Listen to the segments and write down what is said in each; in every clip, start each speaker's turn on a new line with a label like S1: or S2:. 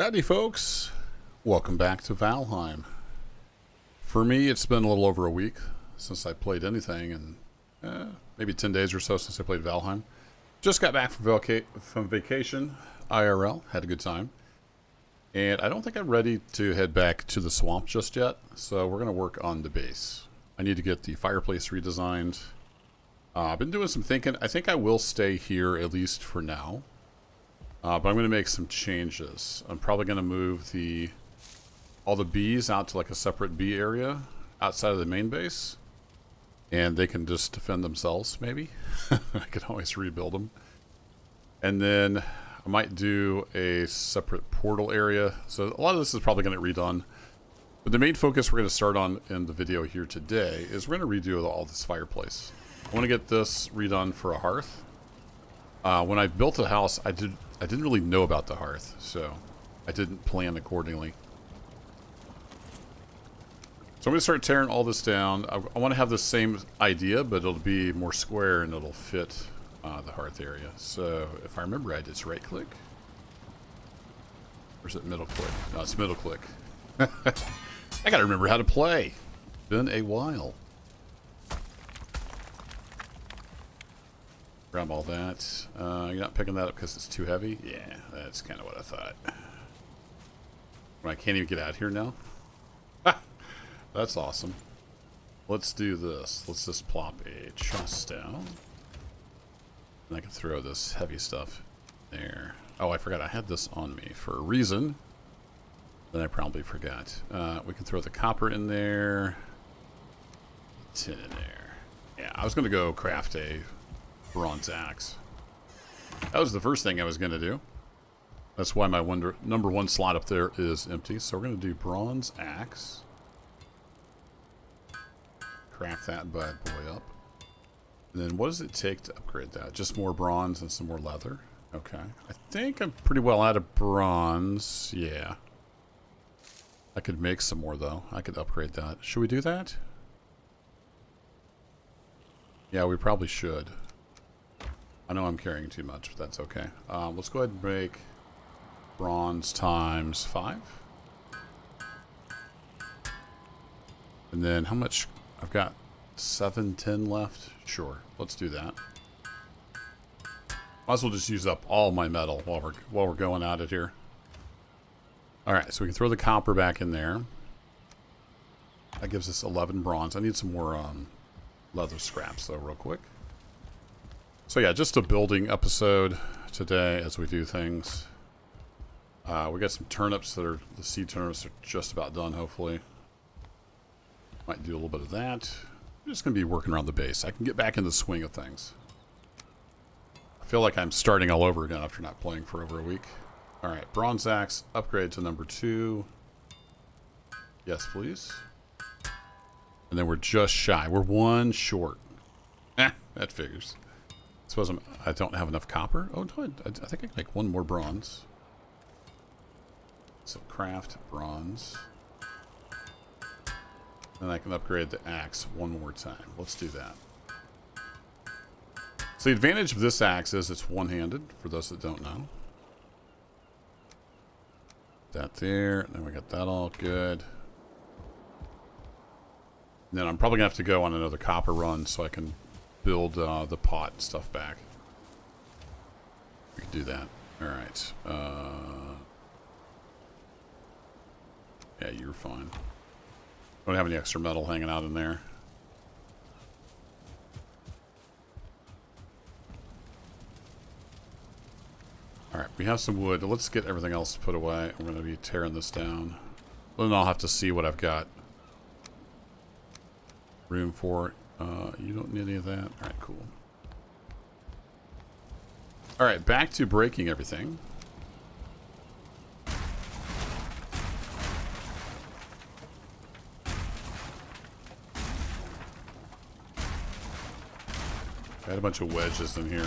S1: Howdy folks, welcome back to Valheim. For me, it's been a little over a week since I played anything, and maybe 10 days or so since I played Valheim. Just got back from vacation, IRL, had a good time. And I don't think I'm ready to head back to the swamp just yet, so we're going to work on the base. I need to get the fireplace redesigned. I've been doing some thinking. I think I will stay here at least for now. But I'm going to make some changes. I'm probably going to move all the bees out to like a separate bee area outside of the main base. And they can just defend themselves, maybe. I could always rebuild them. And then I might do a separate portal area. So a lot of this is probably going to get redone. But the main focus we're going to start on in the video here today is we're going to redo all this fireplace. I want to get this redone for a hearth. When I built a house, I didn't really know about the hearth, so I didn't plan accordingly. So I'm going to start tearing all this down. I want to have the same idea, but it'll be more square and it'll fit the hearth area. So if I remember right, it's right click. Or is it middle click? No, it's middle click. I gotta remember how to play. Been a while. Grab all that. You're not picking that up because it's too heavy? Yeah, that's kind of what I thought. I can't even get out here now? That's awesome. Let's do this. Let's just plop a chest down. And I can throw this heavy stuff there. Oh, I forgot I had this on me for a reason. Then I probably forgot. We can throw the copper in there. Tin in there. Yeah, I was going to go craft a bronze axe. That was the first thing I was going to do. That's why my number one slot up there is empty. So we're going to do bronze axe. Craft that bad boy up. And then what does it take to upgrade that? Just more bronze and some more leather? Okay. I think I'm pretty well out of bronze. Yeah. I could make some more though. I could upgrade that. Should we do that? Yeah, we probably should. I know I'm carrying too much, but that's okay. Let's go ahead and make bronze times 5. And then how much? I've got 7 tin left. Sure, let's do that. Might as well just use up all my metal while we're going at it here. All right, so we can throw the copper back in there. That gives us 11 bronze. I need some more leather scraps though, real quick. So yeah, just a building episode today as we do things. We got some turnips the seed turnips are just about done, hopefully. Might do a little bit of that. I'm just going to be working around the base. I can get back in the swing of things. I feel like I'm starting all over again after not playing for over a week. Alright, bronze axe, upgrade to number 2. Yes, please. And then we're just shy. We're 1 short. That figures. I suppose I don't have enough copper. Oh, no, I think I can make 1 more bronze. So craft bronze. Then I can upgrade the axe 1 more time. Let's do that. So the advantage of this axe is it's one-handed, for those that don't know. That there. Then we got that all good. And then I'm probably going to have to go on another copper run so I can build the pot and stuff back. We can do that. Alright. Yeah, you're fine. Don't have any extra metal hanging out in there. Alright, we have some wood. Let's get everything else put away. I'm going to be tearing this down. Then I'll have to see what I've got room for. You don't need any of that? Alright, cool. Alright, back to breaking everything. I had a bunch of wedges in here.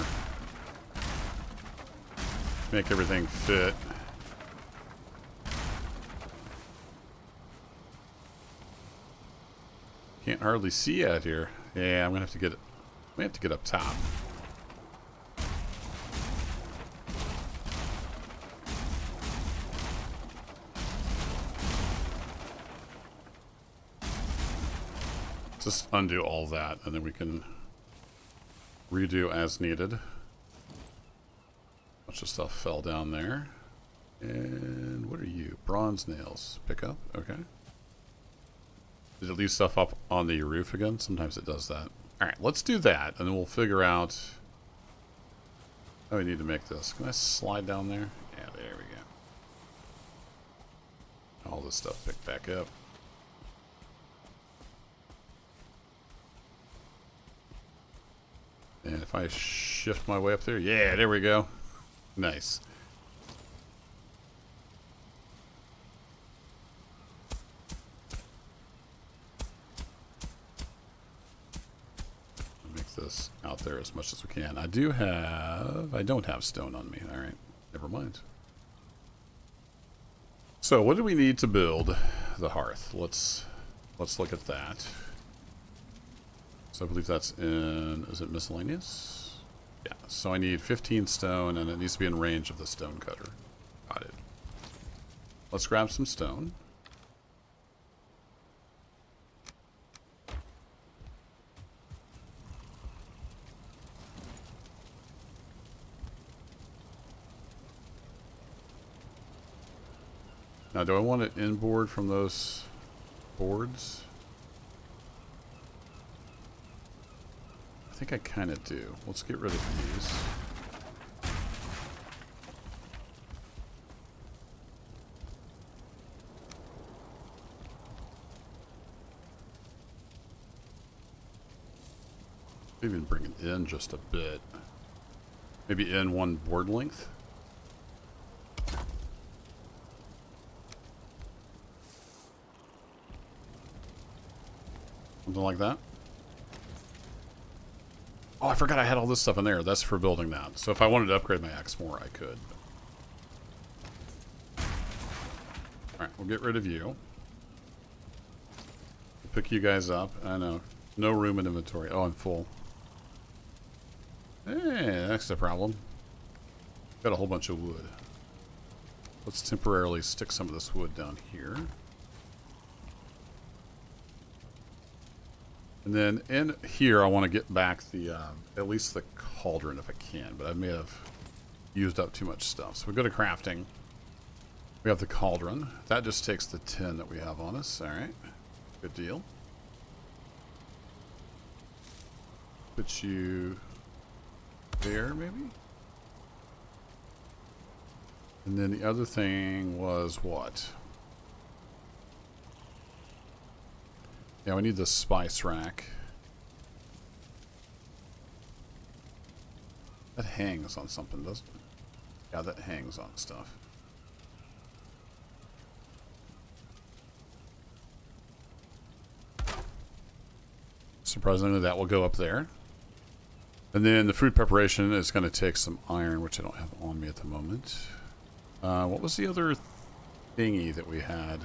S1: Make everything fit. Can't hardly see out here. Yeah, I'm gonna have to get it. We have to get up top. Just undo all that, and then we can redo as needed. A bunch of stuff fell down there. And what are you? Bronze nails. Pick up? Okay. Did it leave stuff up on the roof again? Sometimes it does that. Alright, let's do that, and then we'll figure out how we need to make this. Can I slide down there? Yeah, there we go. All this stuff picked back up. And if I shift my way up there, yeah, there we go. Nice. Make this out there as much as we can. I don't have stone on me. All right, never mind. So what do we need to build the hearth? Let's look at that. So I believe that's in, is it miscellaneous? Yeah, so I need 15 stone, and it needs to be in range of the stone cutter. Got it. Let's grab some stone. Now, do I want it inboard from those boards? I think I kind of do. Let's get rid of these. Even bring it in just a bit. Maybe in one board length. Something like that. Oh, I forgot I had all this stuff in there. That's for building that. So if I wanted to upgrade my axe more, I could. Alright, we'll get rid of you. We'll pick you guys up. I know. No room in inventory. Oh, I'm full. Hey, that's the problem. Got a whole bunch of wood. Let's temporarily stick some of this wood down here. And then in here, I want to get back the, at least the cauldron if I can, but I may have used up too much stuff. So we go to crafting. We have the cauldron. That just takes the 10 that we have on us. All right. Good deal. Put you there, maybe? And then the other thing was what? Yeah, we need the spice rack. That hangs on something, doesn't it? Yeah, that hangs on stuff. Surprisingly, that will go up there. And then the food preparation is going to take some iron, which I don't have on me at the moment. What was the other thingy that we had?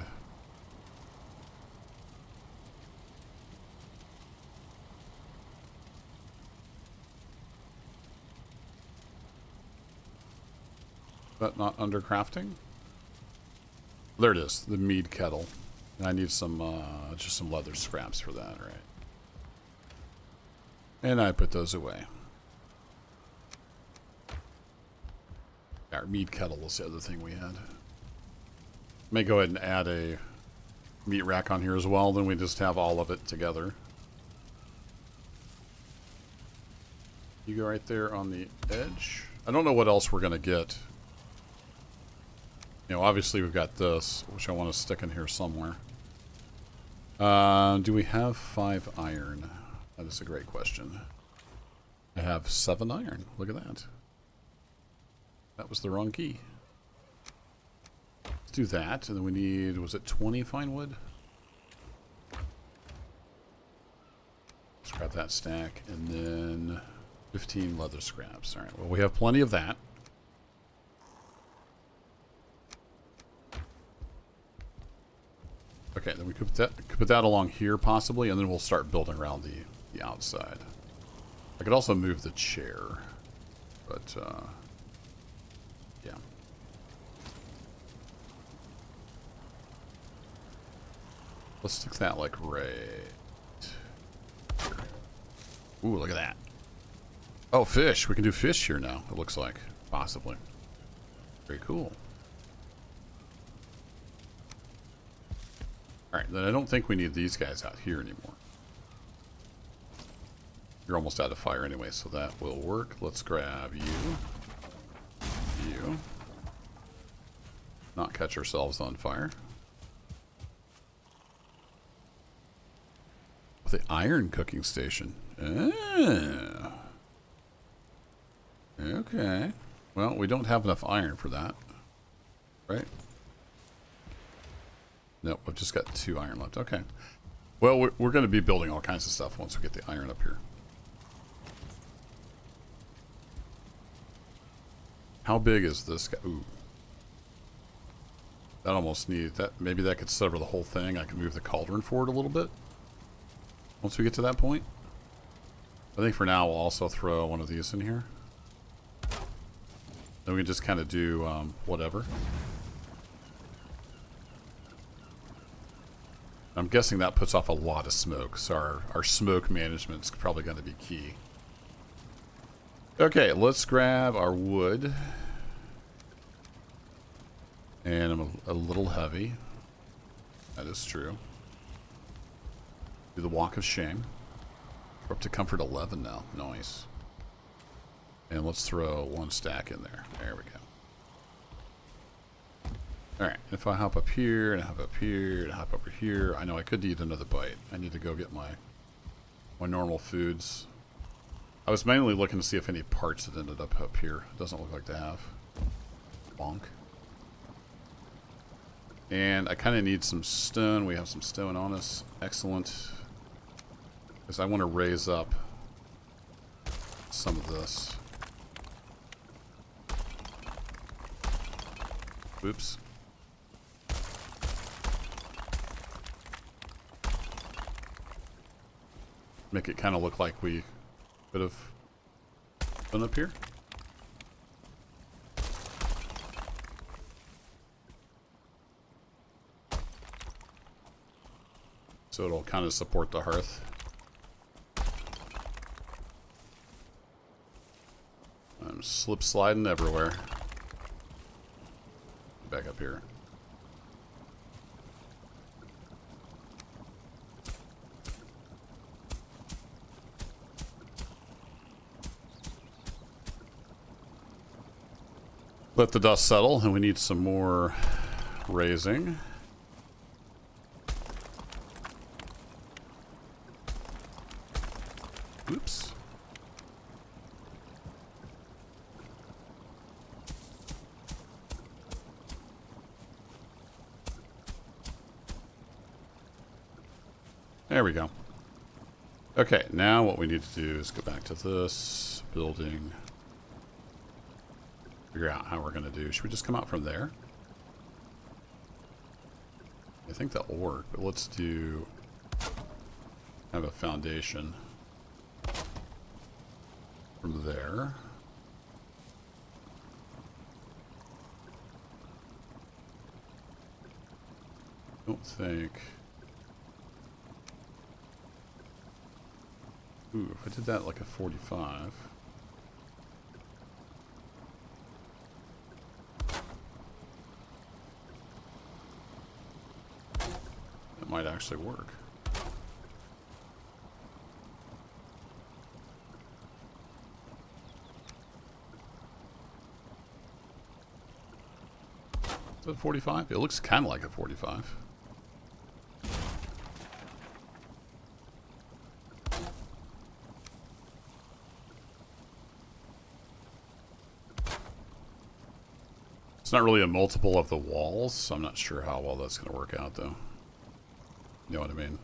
S1: But not under crafting? There it is, the mead kettle. And I need some, just some leather scraps for that, right? And I put those away. Our mead kettle was the other thing we had. May go ahead and add a meat rack on here as well, then we just have all of it together. You go right there on the edge. I don't know what else we're going to get. You know, obviously we've got this, which I want to stick in here somewhere. Do we have 5 iron? That is a great question. I have 7 iron. Look at that. That was the wrong key. Let's do that. And then we need, was it 20 fine wood? Let's grab that stack. And then 15 leather scraps. All right, well, we have plenty of that. Okay, then we could put that along here possibly, and then we'll start building around the outside. I could also move the chair, but yeah. Let's stick that like right Ooh, look at that. Oh, fish. We can do fish here now, it looks like. Possibly. Very cool. Alright, then I don't think we need these guys out here anymore. You're almost out of fire anyway, so that will work. Let's grab you. You. Not catch ourselves on fire. The iron cooking station. Ah. Okay. Well, we don't have enough iron for that. Right? Nope, we've just got 2 iron left. Okay. Well, we're going to be building all kinds of stuff once we get the iron up here. How big is this guy? Ooh. That almost needs that. Maybe that could sever the whole thing. I can move the cauldron forward a little bit. Once we get to that point. I think for now we'll also throw one of these in here. Then we can just kind of do whatever. I'm guessing that puts off a lot of smoke, so our smoke management is probably going to be key. Okay, let's grab our wood. And I'm a little heavy. That is true. Do the walk of shame. We're up to comfort 11 now. Nice. And let's throw 1 stack in there. There we go. Alright, if I hop up here, and hop up here, and hop over here, I know I could eat another bite. I need to go get my normal foods. I was mainly looking to see if any parts had ended up here. Doesn't look like they have. Bonk. And I kind of need some stone. We have some stone on us. Excellent. Because I want to raise up some of this. Oops. Make it kind of look like we could have been up here. So it'll kind of support the hearth. I'm slip sliding everywhere. Back up here. Let the dust settle, and we need some more raising. Oops. There we go. Okay, now what we need to do is go back to this building. Figure out how we're going to do. Should we just come out from there? I think that will work, but let's do have a foundation from there. Don't think. Ooh, if I did that like a 45. That might actually work. Is that 45? It looks kind of like a 45. It's not really a multiple of the walls, so I'm not sure how well that's going to work out, though. You know what I mean?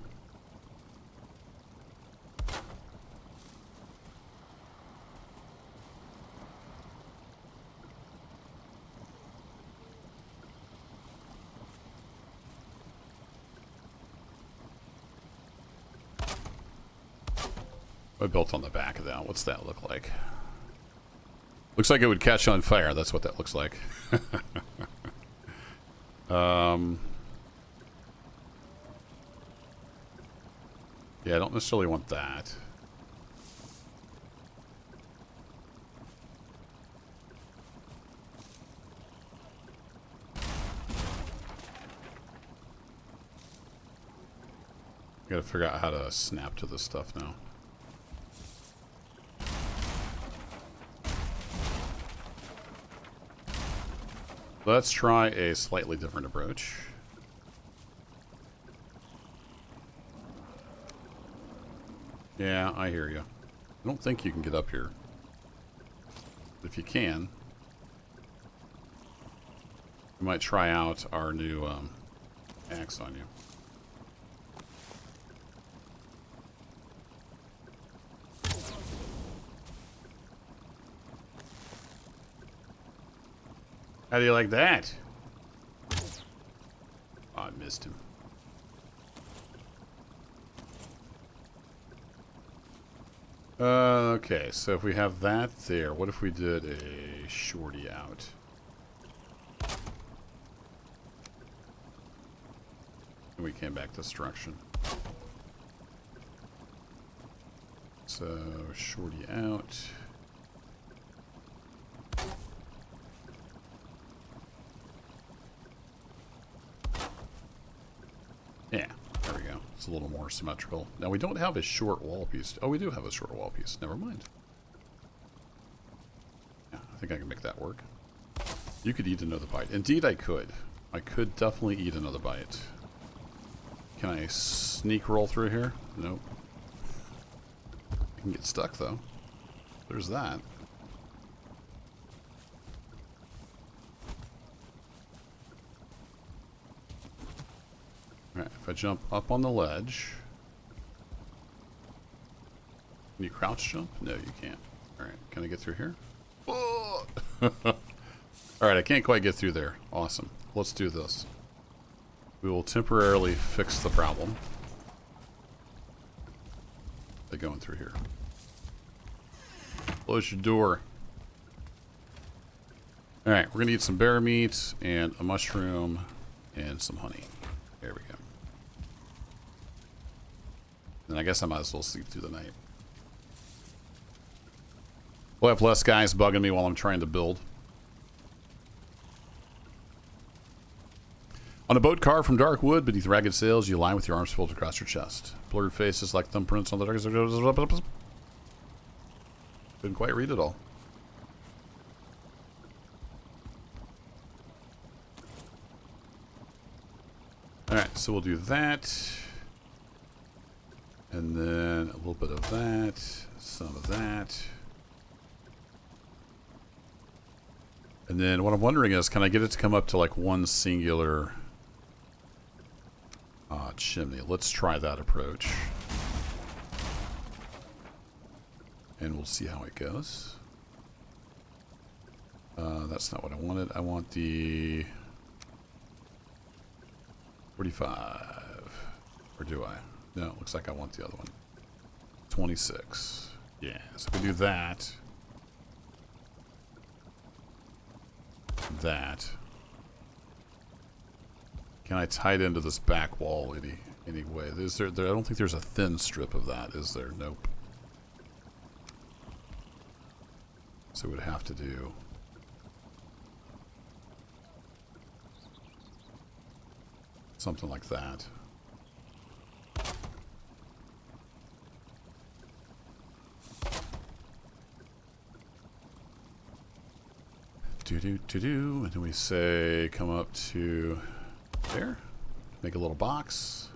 S1: I built on the back of that. What's that look like? Looks like it would catch on fire. That's what that looks like. Yeah, I don't necessarily want that. Gotta figure out how to snap to this stuff now. Let's try a slightly different approach. Yeah, I hear you. I don't think you can get up here. But if you can, we might try out our new axe on you. How do you like that? Oh, I missed him. Okay, so if we have that there, what if we did a shorty out? And we came back to destruction. So, shorty out. Yeah, there we go. It's a little more symmetrical. Now, we don't have a short wall piece. Oh, we do have a short wall piece. Never mind. Yeah, I think I can make that work. You could eat another bite. Indeed, I could. I could definitely eat another bite. Can I sneak roll through here? Nope. I can get stuck, though. There's that. Alright, if I jump up on the ledge... Can you crouch jump? No, you can't. Alright, can I get through here? Oh! Alright, I can't quite get through there. Awesome. Let's do this. We will temporarily fix the problem by going through here. Close your door. Alright, we're going to eat some bear meat and a mushroom and some honey. There we go. And I guess I might as well sleep through the night. We'll have less guys bugging me while I'm trying to build. On a boat carved from dark wood beneath ragged sails, you lie with your arms folded across your chest. Blurred faces like thumbprints on the dark. Couldn't quite read it all. Alright, so we'll do that. And then a little bit of that. Some of that. And then what I'm wondering is, can I get it to come up to like one singular chimney? Let's try that approach. And we'll see how it goes. That's not what I wanted. I want the 45. Or do I? No, it looks like I want the other one. 26. Yeah, so we do that. That. Can I tie it into this back wall any way? Is there, I don't think there's a thin strip of that, is there? Nope. So we'd have to do something like that. Do-do-do-do. And then we say come up to there. Make a little box.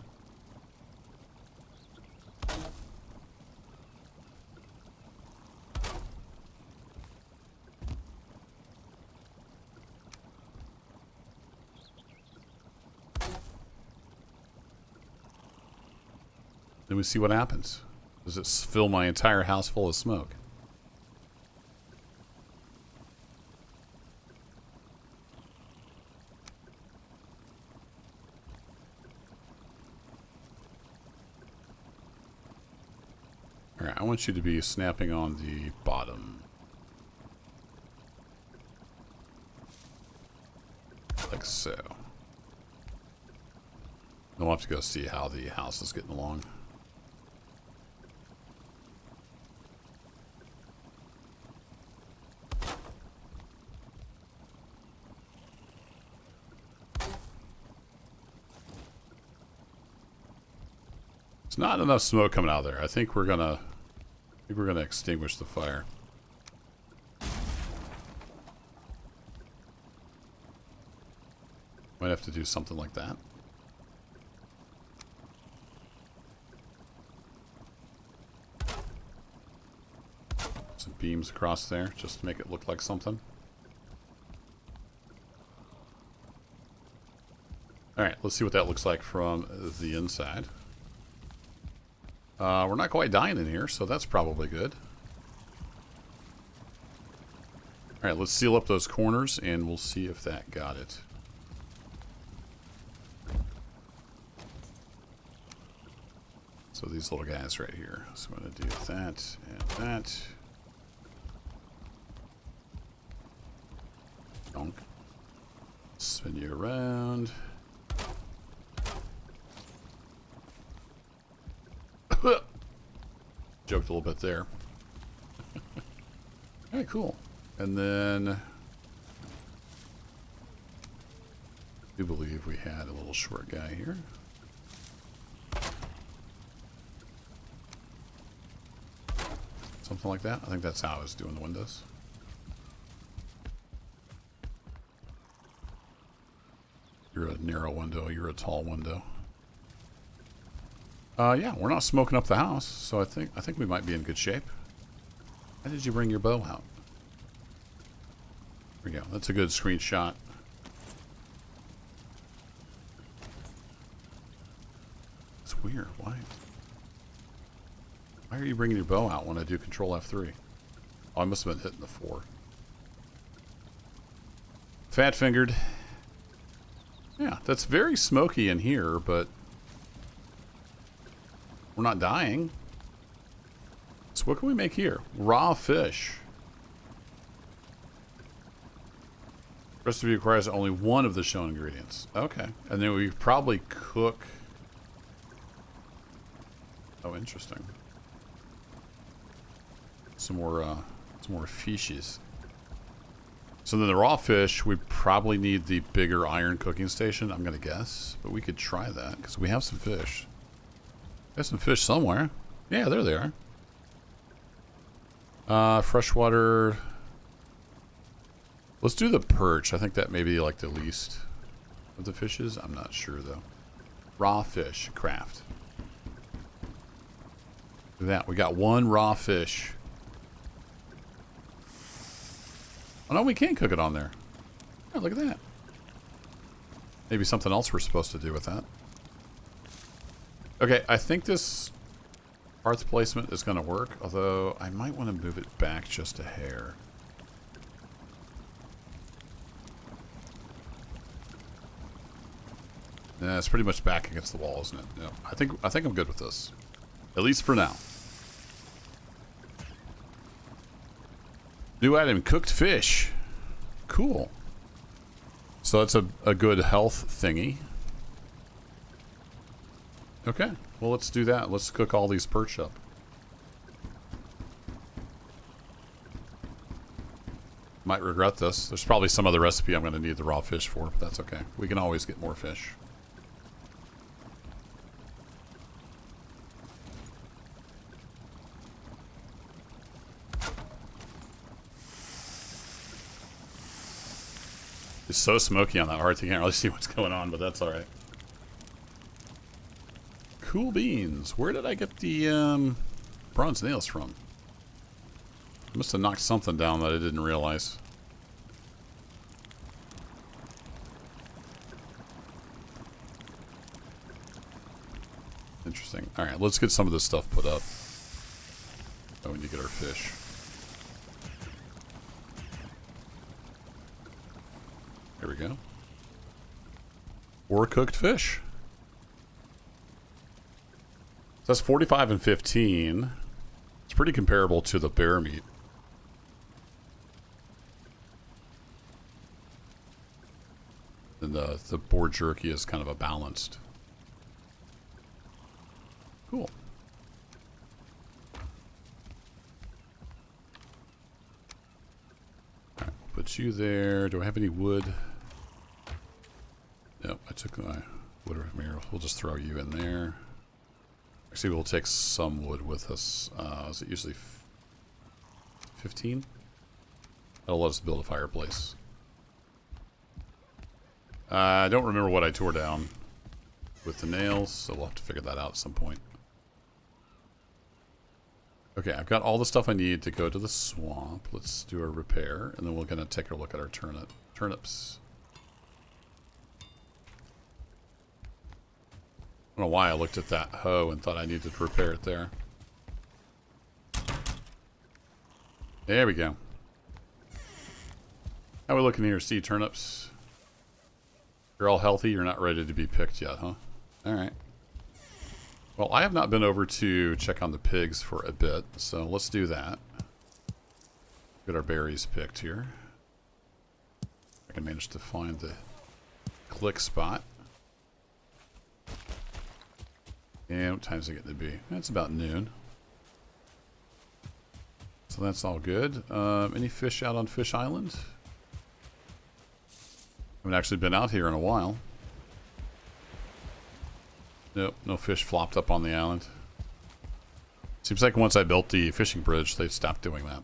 S1: Then we see what happens. Does it fill my entire house full of smoke? Alright, I want you to be snapping on the bottom. Like so. Then we'll have to go see how the house is getting along. not enough smoke coming out of there. I think we're gonna extinguish the fire. Might have to do something like that. Some beams across there just to make it look like something. Alright, let's see what that looks like from the inside. We're not quite dying in here, so that's probably good. Alright, let's seal up those corners and we'll see if that got it. So these little guys right here. So I'm going to do that and that. Donk. Spin you around. Joked a little bit there. Alright, cool. And then I do believe we had a little short guy here. Something like that. I think that's how I was doing the windows. You're a narrow window, you're a tall window. Yeah, we're not smoking up the house, so I think we might be in good shape. How did you bring your bow out? There we go. That's a good screenshot. It's weird. Why are you bringing your bow out when I do Control F3? Oh, I must have been hitting the 4. Fat fingered. Yeah, that's very smoky in here, but we're not dying. So what can we make here? Raw fish. Recipe requires only one of the shown ingredients. Okay. And then we probably cook... Oh, interesting. Some more fishes. So then the raw fish, we probably need the bigger iron cooking station, I'm going to guess. But we could try that, because we have some fish. There's some fish somewhere. Yeah, there they are. Freshwater. Let's do the perch. I think that may be like the least of the fishes. I'm not sure though. Raw fish craft. Look at that. We got one raw fish. Oh no, we can cook it on there. Oh, look at that. Maybe something else we're supposed to do with that. Okay, I think this hearth placement is going to work, although I might want to move it back just a hair. Yeah, it's pretty much back against the wall, isn't it? Yeah, I think I'm good with this, at least for now. New item: cooked fish. Cool. So that's a good health thingy. Okay, well let's do that. Let's cook all these perch up. Might regret this. There's probably some other recipe I'm going to need the raw fish for, but that's okay. We can always get more fish. It's so smoky on that hearth, you can't really see what's going on, but that's alright. Cool beans. Where did I get the bronze nails from? I must have knocked something down that I didn't realize. Interesting. Alright, let's get some of this stuff put up. Oh, we need to get our fish. There we go. Or cooked fish. So that's 45 and 15. It's pretty comparable to the bear meat. And the boar jerky is kind of a balanced. Cool. Alright, put you there. Do I have any wood? Nope, I took my wood from here. We'll just throw you in there. Actually, we'll take some wood with us. Is it usually 15? That'll let us build a fireplace. I don't remember what I tore down with the nails, so we'll have to figure that out at some point. Okay, I've got all the stuff I need to go to the swamp. Let's do a repair, and then we're going to take a look at our turnips. I don't know why I looked at that hoe and thought I needed to repair it there. There we go. How are we looking here? See, turnips. You're all healthy. You're not ready to be picked yet, huh? All right. Well, I have not been over to check on the pigs for a bit, so let's do that. Get our berries picked here. I can manage to find the click spot. And what time is it getting to be? It's about noon. So that's all good. Any fish out on Fish Island? I haven't actually been out here in a while. Nope, no fish flopped up on the island. Seems like once I built the fishing bridge, they stopped doing that.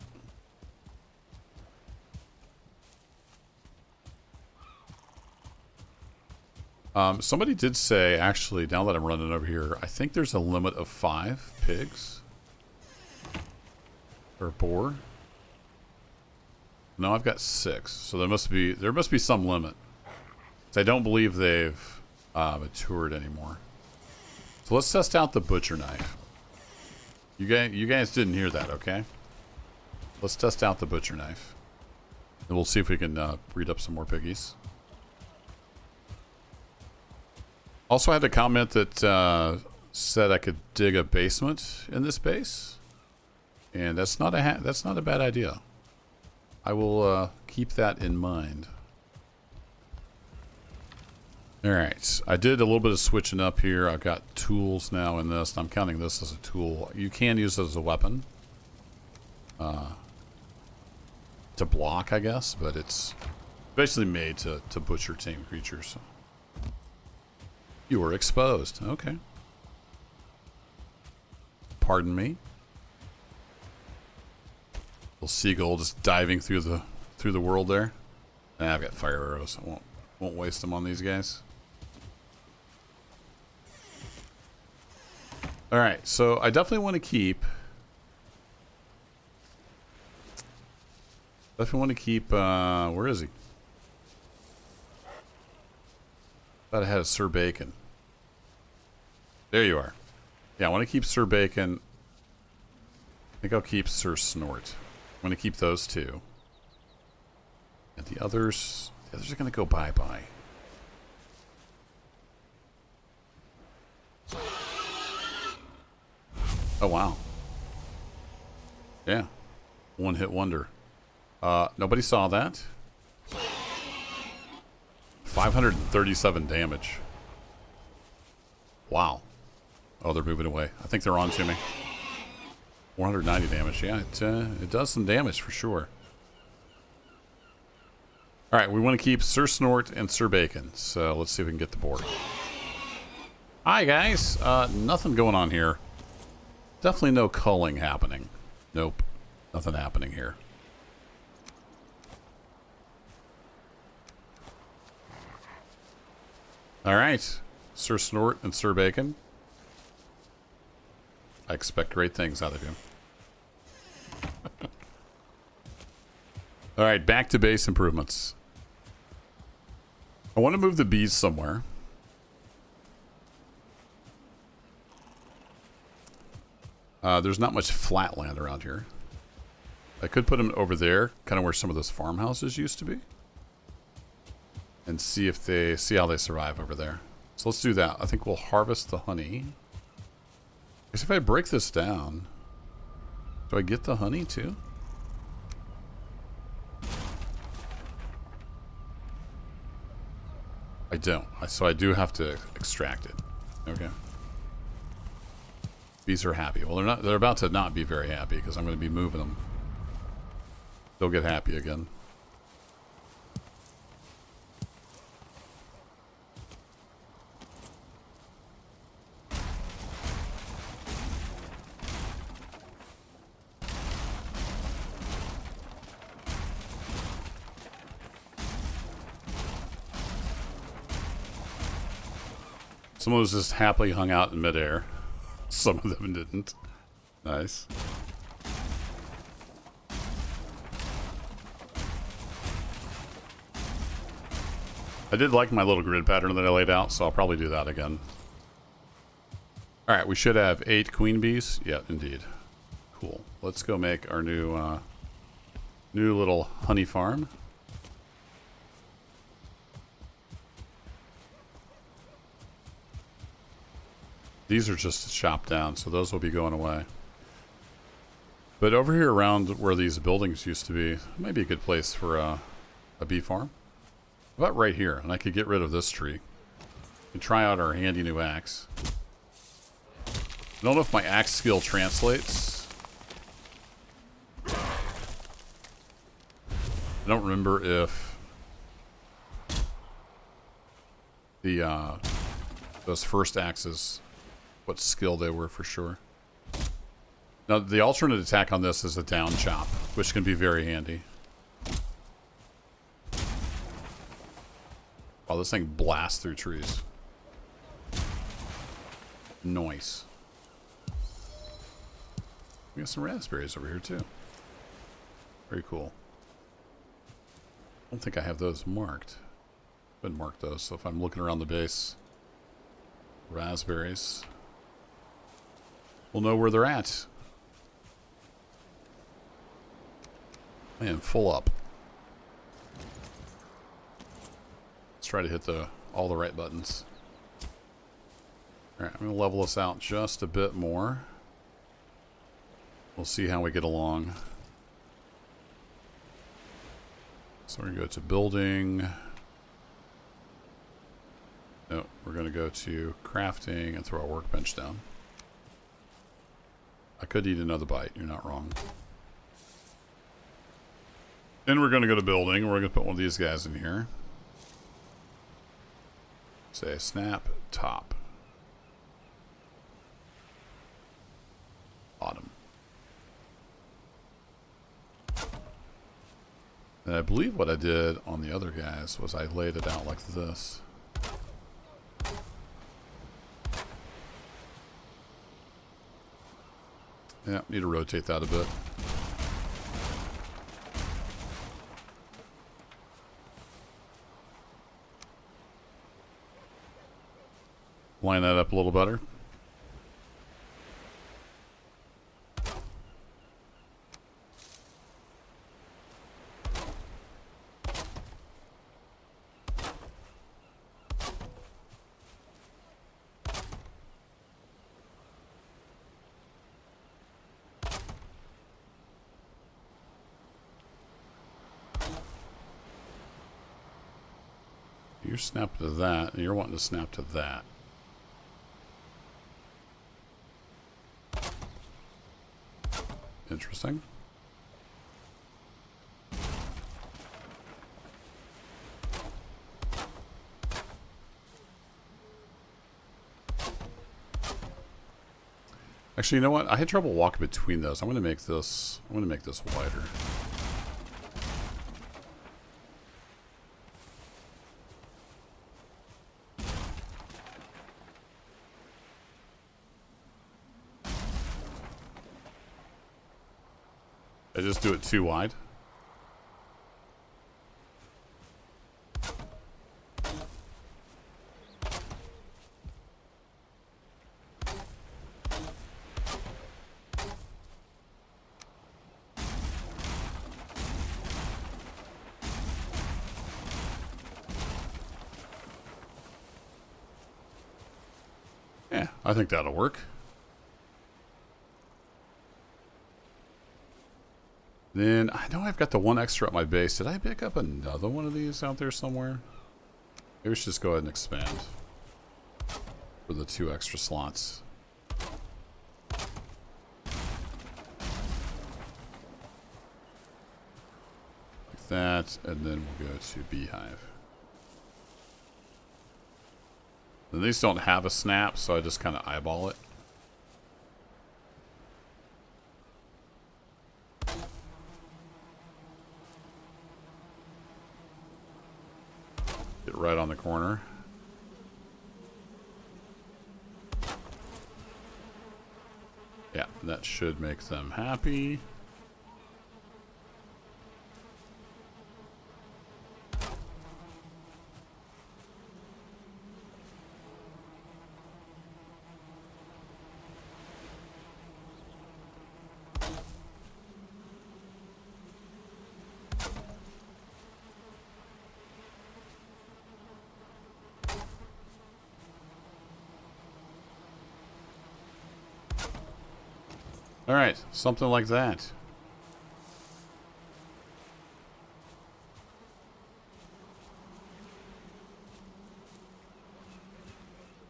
S1: Somebody did say, actually, now that I'm running over here, I think there's a limit of 5 pigs. Or boar. No, I've got 6, so there must be some limit. So I don't believe they've matured anymore. So let's test out the butcher knife. You guys didn't hear that, okay? Let's test out the butcher knife. And we'll see if we can breed up some more piggies. Also, I had a comment that said I could dig a basement in this base. And that's not a bad idea. I will keep that in mind. Alright, I did a little bit of switching up here. I've got tools now in this. I'm counting this as a tool. You can use it as a weapon. To block, I guess, but it's basically made to butcher tame creatures. You were exposed. Okay. Pardon me. Little seagull just diving through the world there. I've got fire arrows. I won't waste them on these guys. All right, so I definitely want to keep. Where is he? Thought I had a Sir Bacon. There you are. Yeah, I want to keep Sir Bacon. I think I'll keep Sir Snort. I'm going to keep those two. And the others are going to go bye-bye. Oh, wow. Yeah. One-hit wonder. Nobody saw that. 537 damage. Wow. Oh, they're moving away. I think they're on to me. 490 damage. Yeah, it does some damage for sure. All right, we want to keep Sir Snort and Sir Bacon. So let's see if we can get the board. Hi, guys. Nothing going on here. Definitely no culling happening. Nope. Nothing happening here. All right. Sir Snort and Sir Bacon. I expect great things out of you. All right, back to base improvements. I want to move the bees somewhere. There's not much flat land around here. I could put them over there, kind of where some of those farmhouses used to be. And see how they survive over there. So let's do that. I think we'll harvest the honey. Because if I break this down, do I get the honey too? I don't. So I do have to extract it. Okay. Bees are happy. Well, they're about to not be very happy because I'm going to be moving them. They'll get happy again. Some of those just happily hung out in midair. Some of them didn't. Nice. I did like my little grid pattern that I laid out, so I'll probably do that again. Alright, we should have 8 queen bees. Yeah, indeed. Cool. Let's go make our new little honey farm. These are just chopped down, so those will be going away. But over here around where these buildings used to be, might be a good place for a bee farm. About right here, and I could get rid of this tree. And try out our handy new axe. I don't know if my axe skill translates. I don't remember if the those first axes, what skill they were for sure. Now the alternate attack on this is a down chop, which can be very handy. Wow, this thing blasts through trees. Nice. We got some raspberries over here too. Very cool. I don't think I have those marked. I haven't marked those, so if I'm looking around the base, raspberries, we'll know where they're at. Man, full up. Let's try to hit all the right buttons. Alright, I'm going to level this out just a bit more. We'll see how we get along. So we're going to go to building. No, we're going to go to crafting and throw our workbench down. I could eat another bite, you're not wrong. Then we're going to go to building. We're going to put one of these guys in here. Say snap top. Bottom. And I believe what I did on the other guys was I laid it out like this. Yeah, need to rotate that a bit. Line that up a little better. You're snapping to that, and you're wanting to snap to that. Interesting. Actually, you know what? I had trouble walking between those. I'm going to make this wider. I just do it too wide. Yeah, I think that'll work. Then, I know I've got the one extra at my base. Did I pick up another one of these out there somewhere? Maybe we should just go ahead and expand for the 2 extra slots. Like that, and then we'll go to beehive. And these don't have a snap, so I just kind of eyeball it. Get right on the corner. Yeah, that should make them happy. All right, something like that.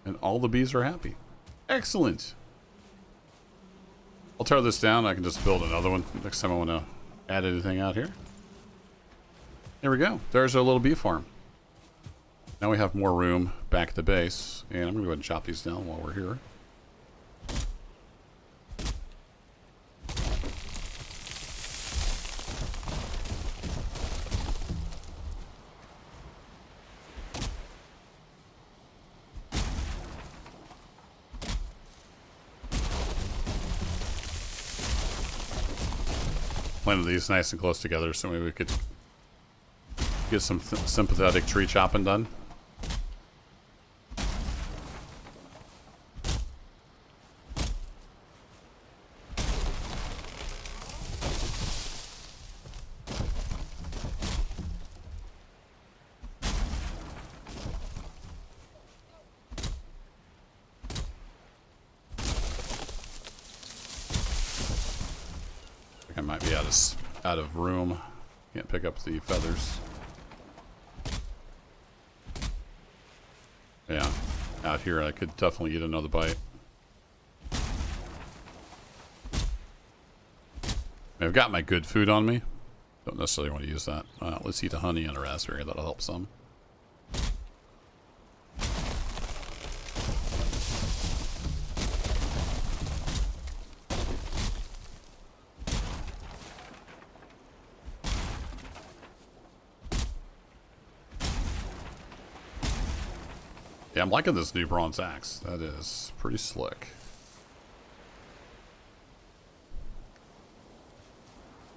S1: And all the bees are happy. Excellent. I'll tear this down. I can just build another one next time I want to add anything out here. There we go. There's our little bee farm. Now we have more room back at the base. And I'm going to go ahead and chop these down while we're here. Planted these nice and close together so maybe we could get some sympathetic tree chopping done. I might be out of room. Can't pick up the feathers. Yeah, out here I could definitely eat another bite. I've got my good food on me. Don't necessarily want to use that. Let's eat a honey and a raspberry. That'll help some. Yeah, I'm liking this new bronze axe. That is pretty slick.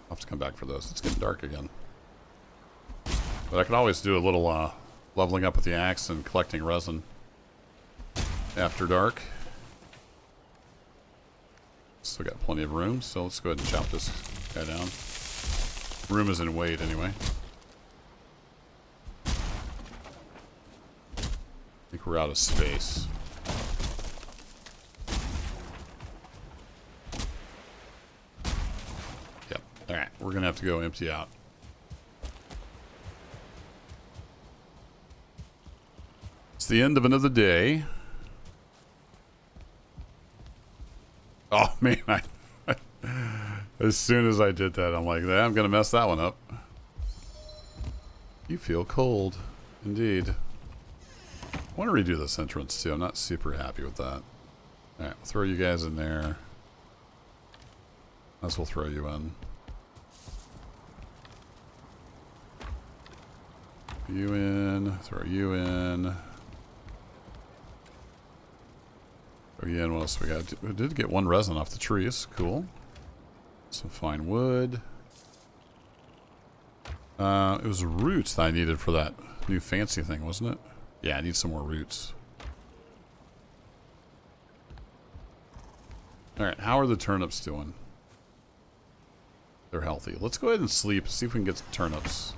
S1: I'll have to come back for those. It's getting dark again. But I could always do a little leveling up with the axe and collecting resin after dark. Still got plenty of room, so let's go ahead and chop this guy down. Room is in weight anyway. I think we're out of space. Yep. Alright, we're gonna have to go empty out. It's the end of another day. Oh man, as soon as I did that, I'm like, I'm gonna mess that one up. You feel cold. Indeed. I want to redo this entrance too. I'm not super happy with that. Alright, we'll throw you guys in there. Might as well throw you in. You in. Throw you in. Throw you in. What else we got? We did get one resin off the trees. Cool. Some fine wood. It was roots that I needed for that new fancy thing, wasn't it? Yeah, I need some more roots. Alright, how are the turnips doing? They're healthy. Let's go ahead and sleep, see if we can get some turnips.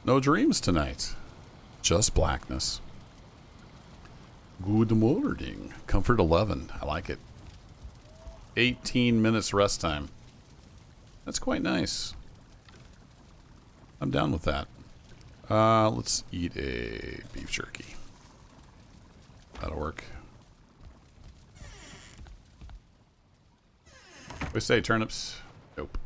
S1: No dreams tonight. Just blackness. Good morning. Comfort 11. I like it. 18 minutes rest time. That's quite nice. I'm down with that. Let's eat a beef jerky. That'll work. We say turnips? Nope.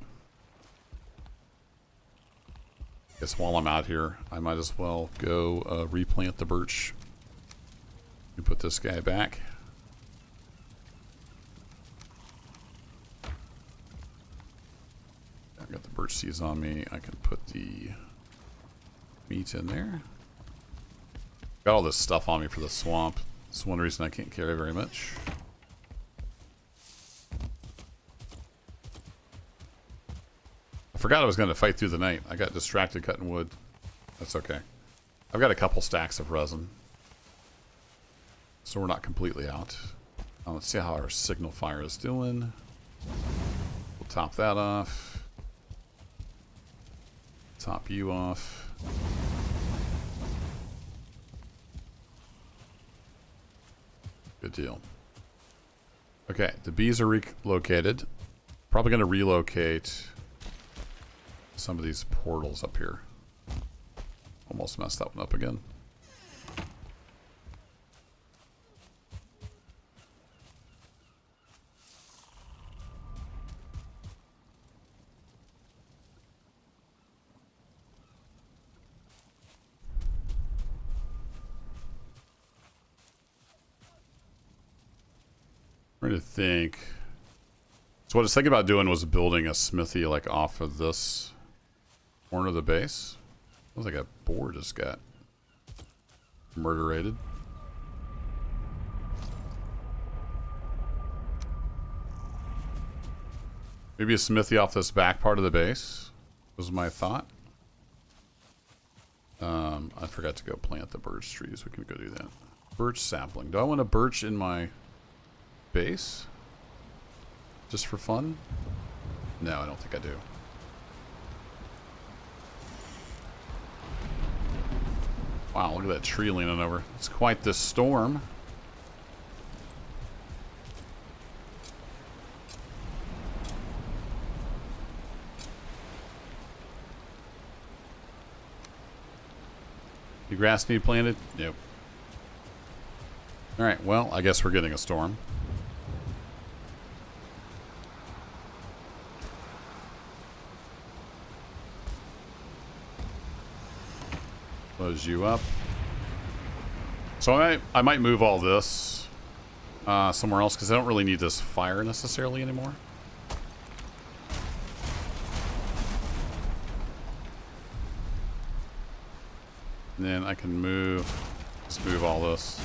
S1: Guess while I'm out here, I might as well go replant the birch. You put this guy back. seeds on me. I can put the meat in there. Got all this stuff on me for the swamp. That's one reason I can't carry very much. I forgot I was going to fight through the night. I got distracted cutting wood. That's okay. I've got a couple stacks of resin. So we're not completely out. Let's see how our signal fire is doing. We'll top that off. Top you off. Good deal. Okay, the bees are relocated. Probably going to relocate some of these portals up here. Almost messed that one up again. I'm trying to think. So what I was thinking about doing was building a smithy like off of this corner of the base. Looks like a boar just got murderated. Maybe a smithy off this back part of the base was my thought. I forgot to go plant the birch trees. We can go do that. Birch sapling. Do I want a birch in my base? Just for fun? No, I don't think I do. Wow, look at that tree leaning over. It's quite the storm. The grass need planted? Nope. Alright, well, I guess we're getting a storm. Close you up. So I might move all this somewhere else because I don't really need this fire necessarily anymore. And then I can just move all this.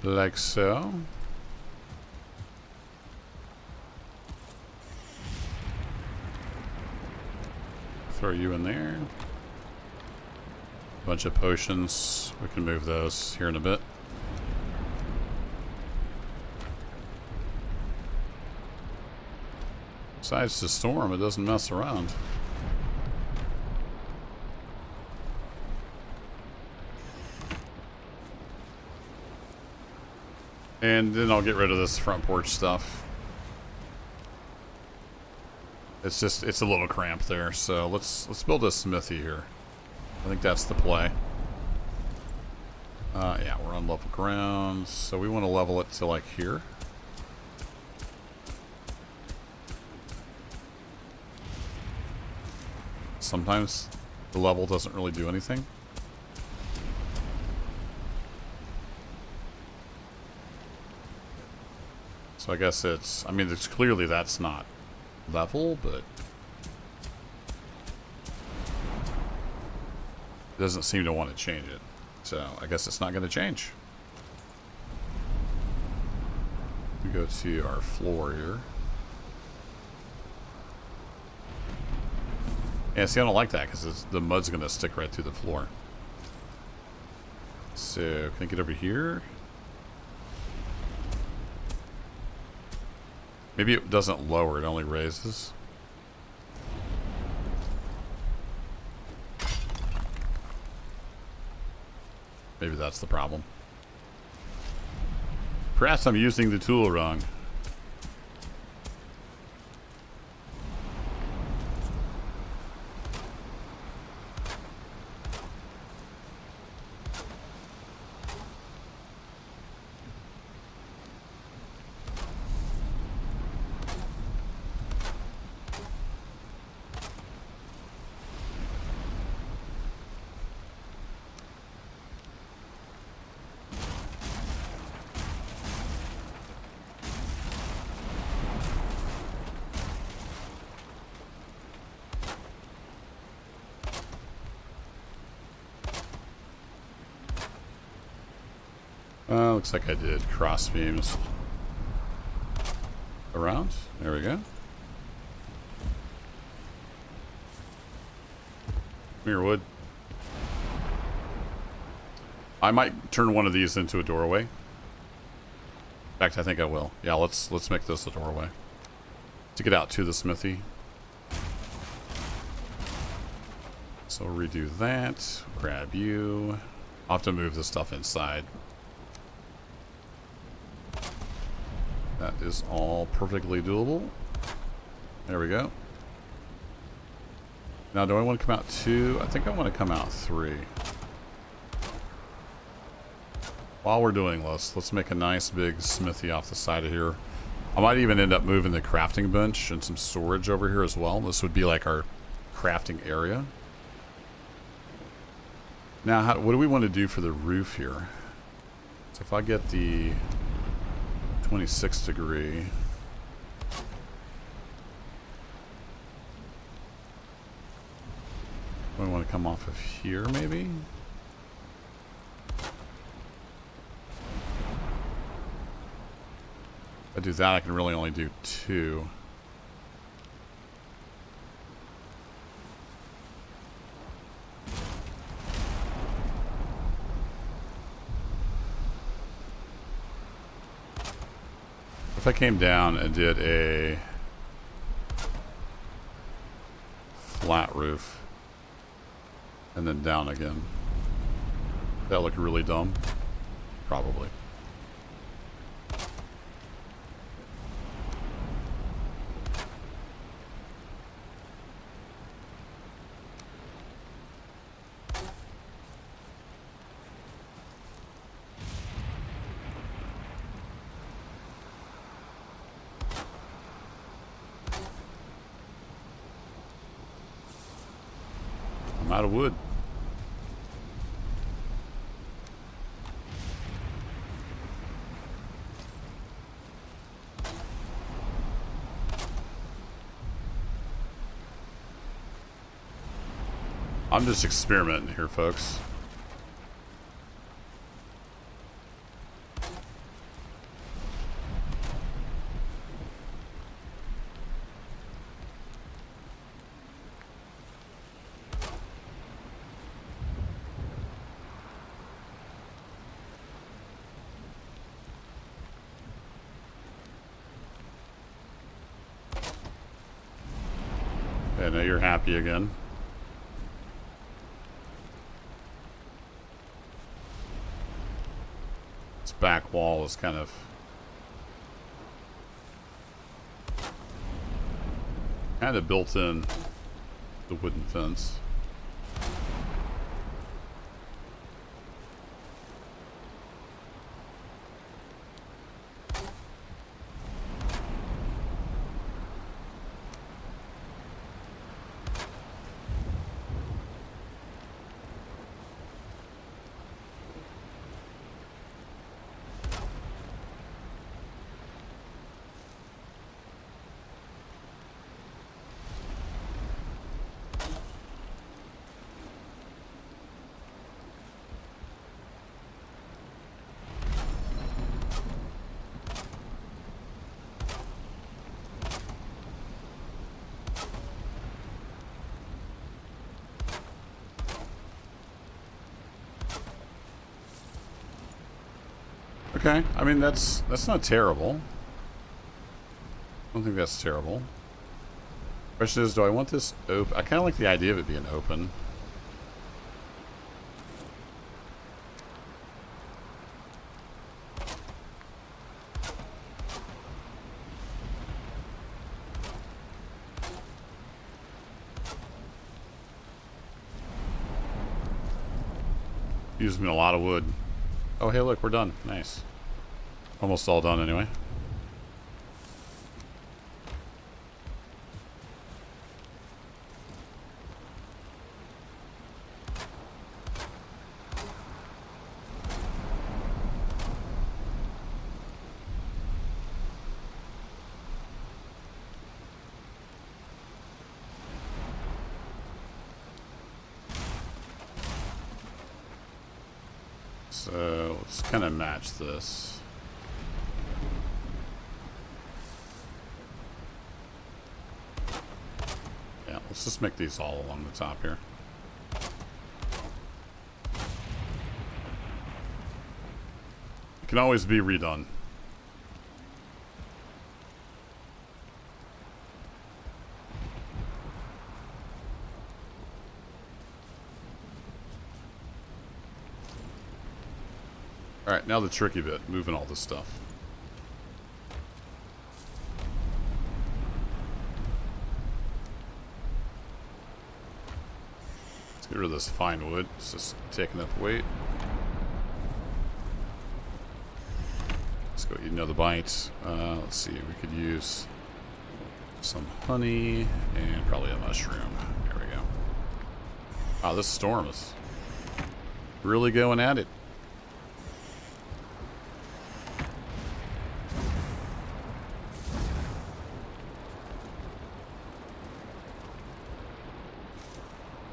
S1: Like so. Throw you in there. Bunch of potions. We can move those here in a bit. Besides the storm, it doesn't mess around. And then I'll get rid of this front porch stuff. It's a little cramped there, so let's build a smithy here. I think that's the play. Yeah, we're on level ground, so we want to level it to like here. Sometimes the level doesn't really do anything. So I guess I mean, it's clearly that's not level, but it doesn't seem to want to change it. So I guess it's not going to change. We go to our floor here. Yeah, see, I don't like that because the mud's going to stick right through the floor. So can I get over here? Maybe it doesn't lower, it only raises. Maybe that's the problem. Perhaps I'm using the tool wrong. Looks like I did cross beams around. There we go. Come here, wood. I might turn one of these into a doorway. In fact, I think I will. Yeah, let's make this a doorway to get out to the smithy. So redo that. Grab you. I'll have to move the stuff inside. That is all perfectly doable. There we go. Now, do I want to come out 2? I think I want to come out 3. While we're doing this, let's make a nice big smithy off the side of here. I might even end up moving the crafting bench and some storage over here as well. This would be like our crafting area. Now, what do we want to do for the roof here? So if I get the 26 degree... do I want to come off of here, maybe? If I do that, I can really only do 2. If I came down and did a flat roof and then down again, that looked really dumb. Probably. I'm out of wood. I'm just experimenting here, folks. Okay, now you're happy again. Back wall is kind of built in the wooden fence. Okay, I mean that's not terrible. I don't think that's terrible. Question is, do I want this open? I kind of like the idea of it being open. Using a lot of wood. Oh, hey, look, we're done. Nice. Almost all done, anyway. So let's kind of match this. Yeah, let's just make these all along the top here. It can always be redone. Alright, now the tricky bit, moving all this stuff. Let's get rid of this fine wood. It's just taking up weight. Let's go eat another bite. Let's see, we could use some honey and probably a mushroom. There we go. Wow, this storm is really going at it.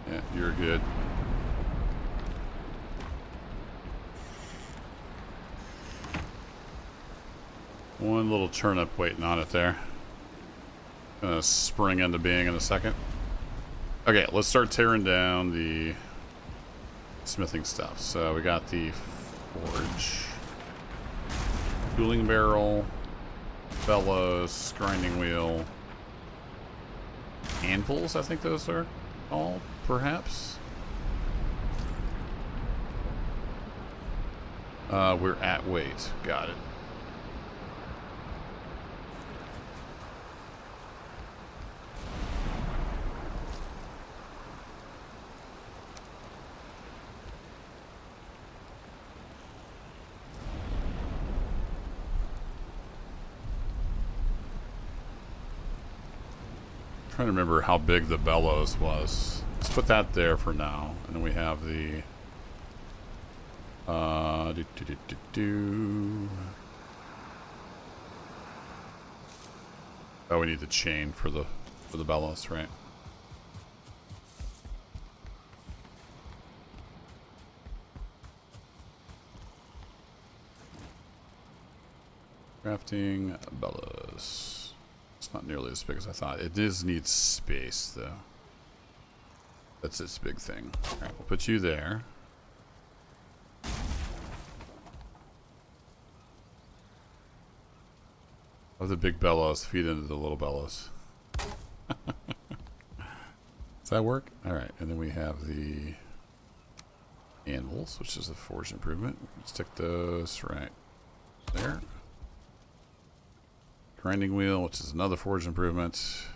S1: Yeah, you're good. One little turnip waiting on it there. Gonna spring into being in a second. Okay, let's start tearing down the smithing stuff. So we got the forge, cooling barrel, bellows, grinding wheel, anvils, I think those are all, perhaps. We're at weight. Got it. Trying to remember how big the bellows was. Let's put that there for now, and then we have the oh, we need the chain for the bellows, right? Crafting bellows. It's not nearly as big as I thought. It does need space, though. That's its big thing. Alright, we'll put you there. Oh, the big bellows feed into the little bellows. Does that work? Alright, and then we have the anvils, which is a forge improvement. Stick those right there. Grinding wheel, which is another forge improvement.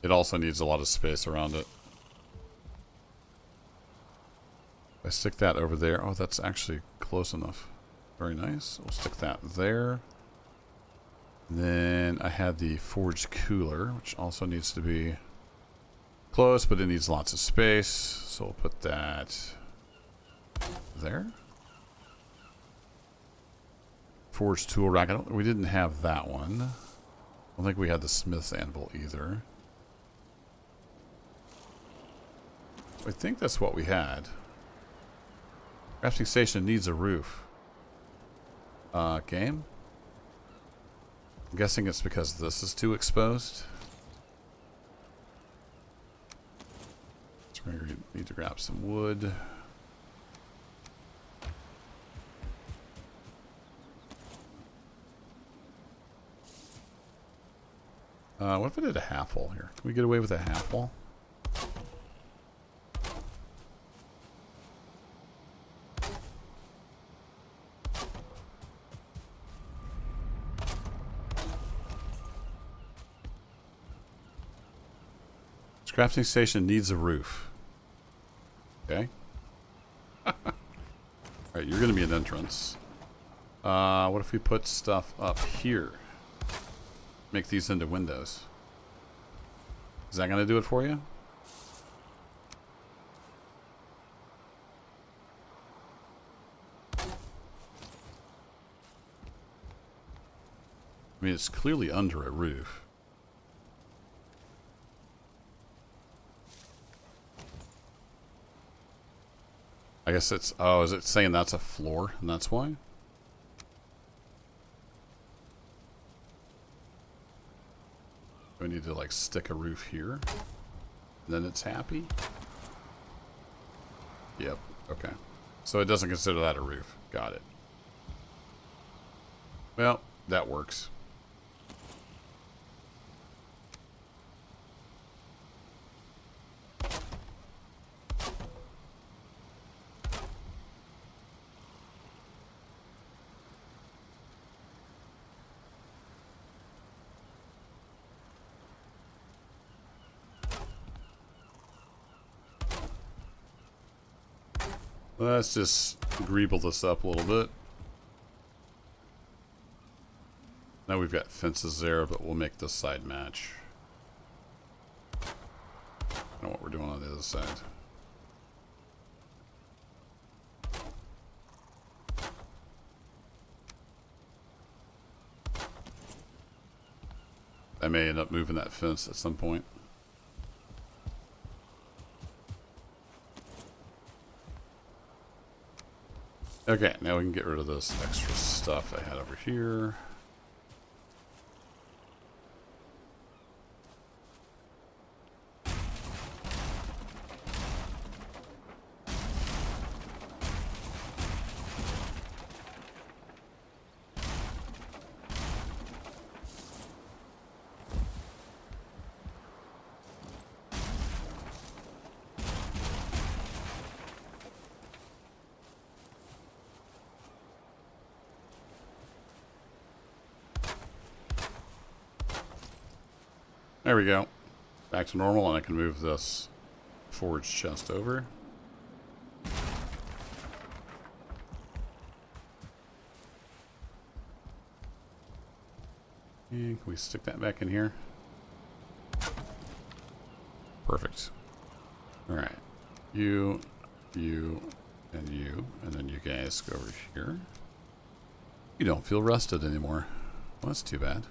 S1: It also needs a lot of space around it. If I stick that over there, oh, that's actually close enough. Very nice. We'll stick that there. And then I had the forge cooler, which also needs to be close, but it needs lots of space. So we'll put that there. Forge tool rack. We didn't have that one. I don't think we had the smith's anvil either. I think that's what we had. Crafting station needs a roof. Game? I'm guessing it's because this is too exposed. So we're going to need to grab some wood. What if I did a half wall here? Can we get away with a half wall? This crafting station needs a roof. Okay. Alright, you're going to be an entrance. What if we put stuff up here? Make these into windows. Is that going to do it for you? I mean, it's clearly under a roof. I guess it's... Oh, is it saying that's a floor? And that's why? We need to, like, stick a roof here. And then it's happy? Yep. Okay. So it doesn't consider that a roof. Got it. Well, that works. Let's just greeble this up a little bit. Now we've got fences there, but we'll make this side match. I don't know what we're doing on the other side. I may end up moving that fence at some point. Okay, now we can get rid of this extra stuff I had over here. There we go. Back to normal, and I can move this forge chest over. And can we stick that back in here? Perfect. Alright. You, and then you guys go over here. You don't feel rested anymore. Well, that's too bad.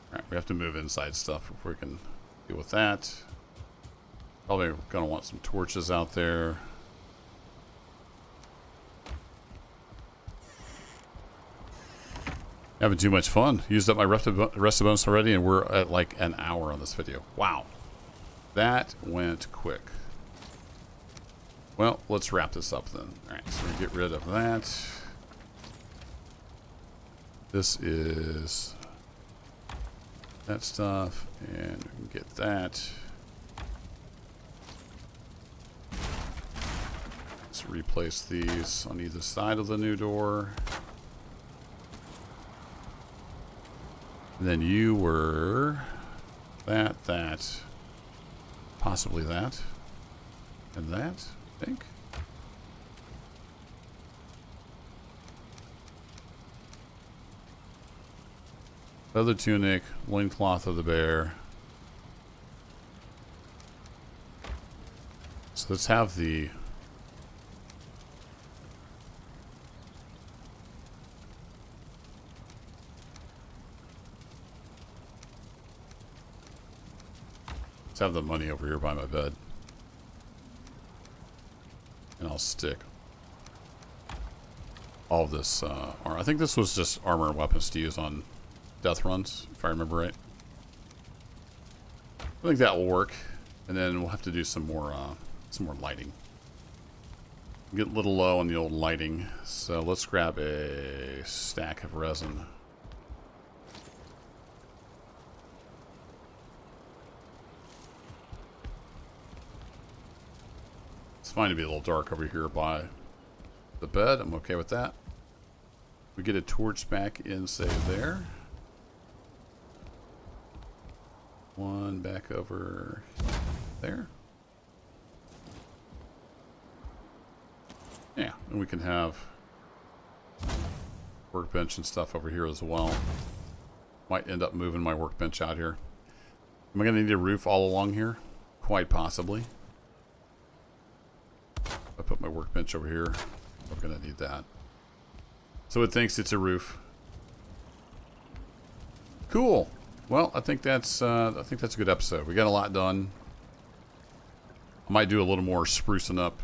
S1: Alright, we have to move inside stuff before we can deal with that. Probably going to want some torches out there. Having too much fun. Used up my rest of bonus already, and we're at like an hour on this video. Wow. That went quick. Well, let's wrap this up then. Alright, so we get rid of that. This is that stuff, and we can get that. Let's replace these on either side of the new door. And then you were that, possibly that, and that, I think. Leather tunic, loincloth of the bear. So let's have the... Let's have the money over here by my bed. And I'll stick all of this armor. I think this was just armor and weapons to use on death runs, if I remember right. I think that will work. And then we'll have to do some more lighting. Get a little low on the old lighting. So let's grab a stack of resin. It's fine to be a little dark over here by the bed. I'm okay with that. We get a torch back in, say, there. One back over there. Yeah, and we can have workbench and stuff over here as well. Might end up moving my workbench out here. Am I going to need a roof all along here? Quite possibly. I put my workbench over here. I'm going to need that. So it thinks it's a roof. Cool. Well, I think that's a good episode. We got a lot done. I might do a little more sprucing up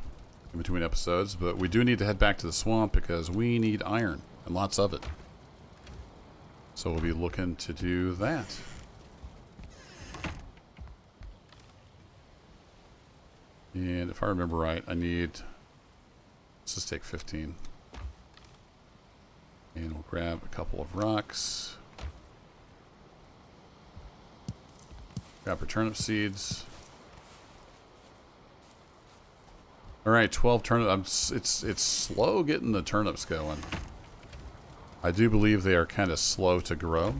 S1: in between episodes, but we do need to head back to the swamp because we need iron and lots of it. So we'll be looking to do that. And if I remember right, I need... Let's just take 15. And we'll grab a couple of rocks. Grab our turnip seeds. Alright, 12 turnips. It's slow getting the turnips going. I do believe they are kind of slow to grow.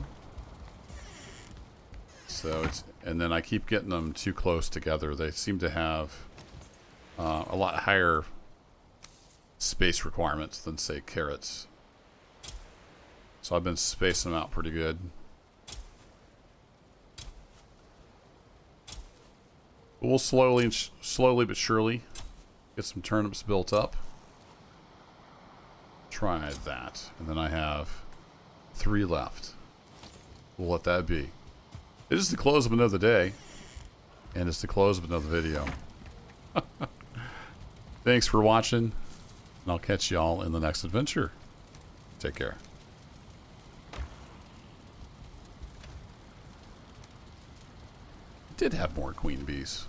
S1: So it's... And then I keep getting them too close together. They seem to have a lot higher space requirements than, say, carrots. So I've been spacing them out pretty good. But we'll slowly but surely get some turnips built up. Try that. And then I have 3 left. We'll let that be. It is the close of another day. And it's the close of another video. Thanks for watching. And I'll catch y'all in the next adventure. Take care. Did have more queen bees.